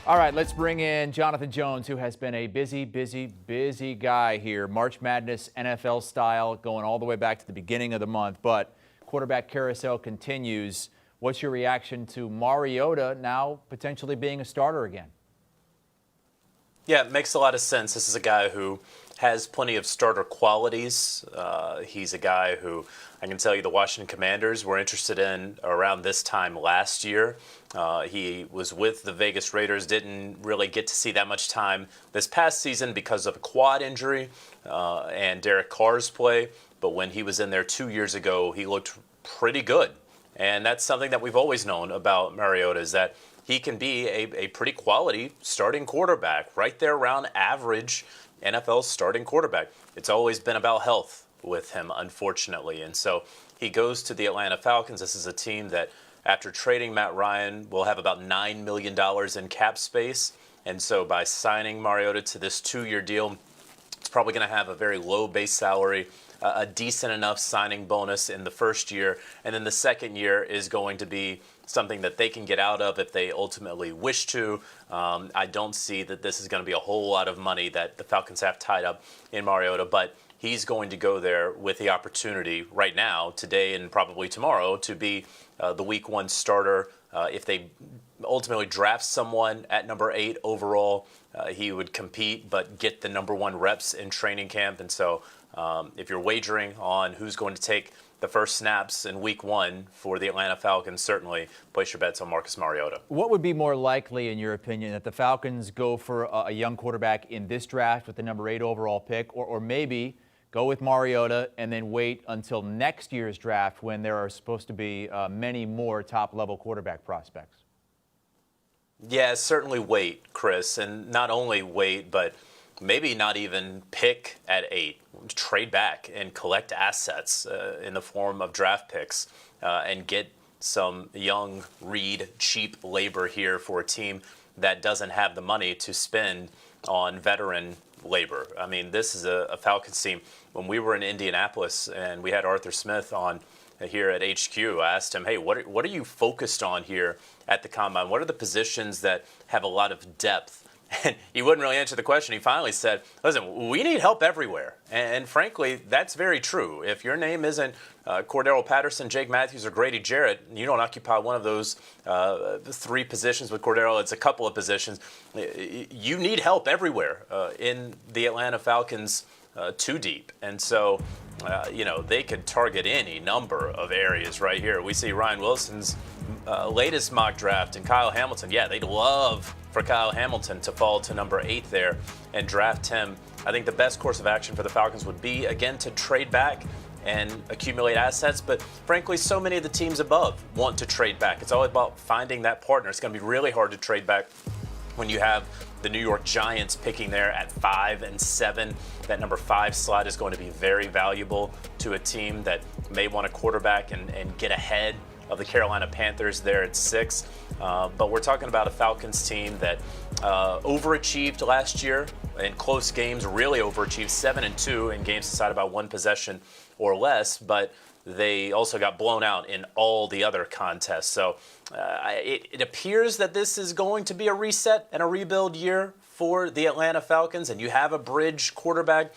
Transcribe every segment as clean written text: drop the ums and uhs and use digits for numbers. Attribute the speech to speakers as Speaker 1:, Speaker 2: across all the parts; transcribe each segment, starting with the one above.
Speaker 1: All right, let's bring in Jonathan Jones, who has been a busy guy here. March Madness, NFL style, going all the way back to the beginning of the month. But quarterback carousel continues. What's your reaction to Mariota now potentially being a starter again?
Speaker 2: Yeah, it makes a lot of sense. This is a guy who has plenty of starter qualities. He's a guy who I can tell you the Washington Commanders were interested in around this time last year. He was with the Vegas Raiders, didn't really get to see that much time this past season because of a quad injury and Derek Carr's play. But when he was in there 2 years ago, he looked pretty good. And that's something that we've always known about Mariota, is that he can be a pretty quality starting quarterback, right there around average NFL starting quarterback. It's always been about health with him, unfortunately. And so he goes to the Atlanta Falcons. This is a team that, after trading Matt Ryan, will have about $9 million in cap space. And so by signing Mariota to this 2-year deal, it's probably going to have a very low base salary, a decent enough signing bonus in the first year. And then the second year is going to be something that they can get out of if they ultimately wish to. I don't see that this is going to be a whole lot of money that the Falcons have tied up in Mariota, but he's going to go there with the opportunity right now, today and probably tomorrow, to be the week 1 starter. If they ultimately draft someone at number 8 overall, he would compete but get the number 1 reps in training camp. And so if you're wagering on who's going to take the first snaps in week 1 for the Atlanta Falcons, certainly place your bets on Marcus Mariota.
Speaker 1: What would be more likely, in your opinion, that the Falcons go for a young quarterback in this draft with the number 8 overall pick, or maybe go with Mariota and then wait until next year's draft when there are supposed to be many more top-level quarterback prospects?
Speaker 2: Yeah, certainly wait, Chris. And not only wait, but maybe not even pick at 8. Trade back and collect assets in the form of draft picks and get some young, cheap labor here for a team that doesn't have the money to spend on veteran labor. I mean, this is a Falcons team. When we were in Indianapolis and we had Arthur Smith on here at HQ, I asked him, hey, what are you focused on here at the Combine? What are the positions that have a lot of depth? And he wouldn't really answer the question. He finally said, listen, we need help everywhere. And frankly, that's very true. If your name isn't Cordero Patterson, Jake Matthews, or Grady Jarrett, you don't occupy one of those 3 positions with Cordero. It's a couple of positions. You need help everywhere in the Atlanta Falcons 2 deep. And so, they could target any number of areas right here. We see Ryan Wilson's latest mock draft and Kyle Hamilton. Yeah, they'd love for Kyle Hamilton to fall to number 8 there and draft him. I think the best course of action for the Falcons would be, again, to trade back and accumulate assets. But frankly, so many of the teams above want to trade back. It's all about finding that partner. It's going to be really hard to trade back when you have the New York Giants picking there at 5 and 7. That number 5 slot is going to be very valuable to a team that may want a quarterback and get ahead of the Carolina Panthers there at 6. But we're talking about a Falcons team that overachieved last year in close games, really overachieved, 7-2 in games decided by 1 possession or less, but they also got blown out in all the other contests. So it appears that this is going to be a reset and a rebuild year for the Atlanta Falcons, and you have a bridge quarterback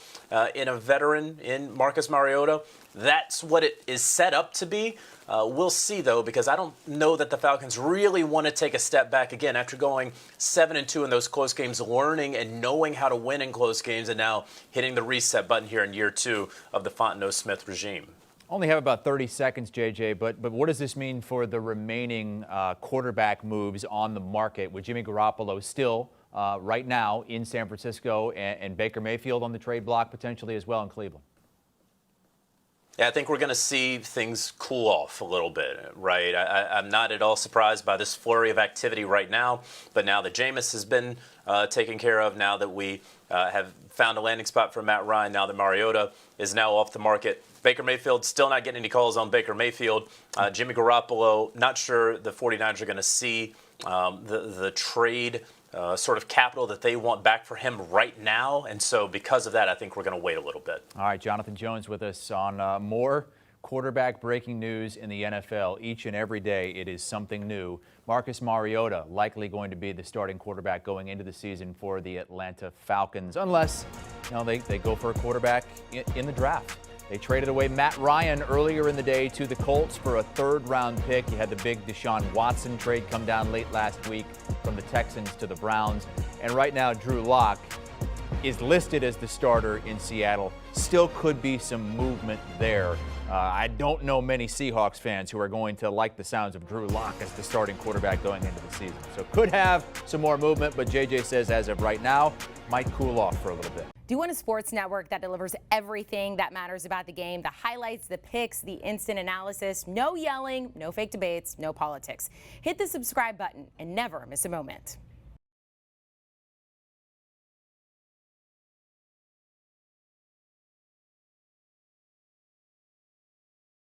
Speaker 2: in a veteran in Marcus Mariota. That's what it is set up to be. We'll see, though, because I don't know that the Falcons really want to take a step back again after going 7-2 in those close games, learning and knowing how to win in close games, and now hitting the reset button here in year 2 of the Fontenot-Smith regime.
Speaker 1: Only have about 30 seconds, JJ, but what does this mean for the remaining quarterback moves on the market with Jimmy Garoppolo still right now in San Francisco and Baker Mayfield on the trade block potentially as well in Cleveland?
Speaker 2: Yeah, I think we're going to see things cool off a little bit, right? I'm not at all surprised by this flurry of activity right now, but now that Jameis has been taken care of, now that we have found a landing spot for Matt Ryan, now that Mariota is now off the market, Baker Mayfield still not getting any calls on Baker Mayfield. Jimmy Garoppolo, not sure the 49ers are going to see the trade sort of capital that they want back for him right now. And so because of that, I think we're going to wait a little bit.
Speaker 1: All right, Jonathan Jones with us on more Quarterback breaking news in the NFL. Each and every day it is something new. Marcus Mariota likely going to be the starting quarterback going into the season for the Atlanta Falcons, unless they go for a quarterback in the draft. They traded away Matt Ryan earlier in the day to the Colts for a third-round pick. You had the big Deshaun Watson trade come down late last week from the Texans to the Browns. And right now, Drew Lock is listed as the starter in Seattle. Still could be some movement there. I don't know many Seahawks fans who are going to like the sounds of Drew Lock as the starting quarterback going into the season. So could have some more movement, but JJ says as of right now, might cool off for a little bit.
Speaker 3: Do you want a sports network that delivers everything that matters about the game? The highlights, the picks, the instant analysis, no yelling, no fake debates, no politics. Hit the subscribe button and never miss a moment.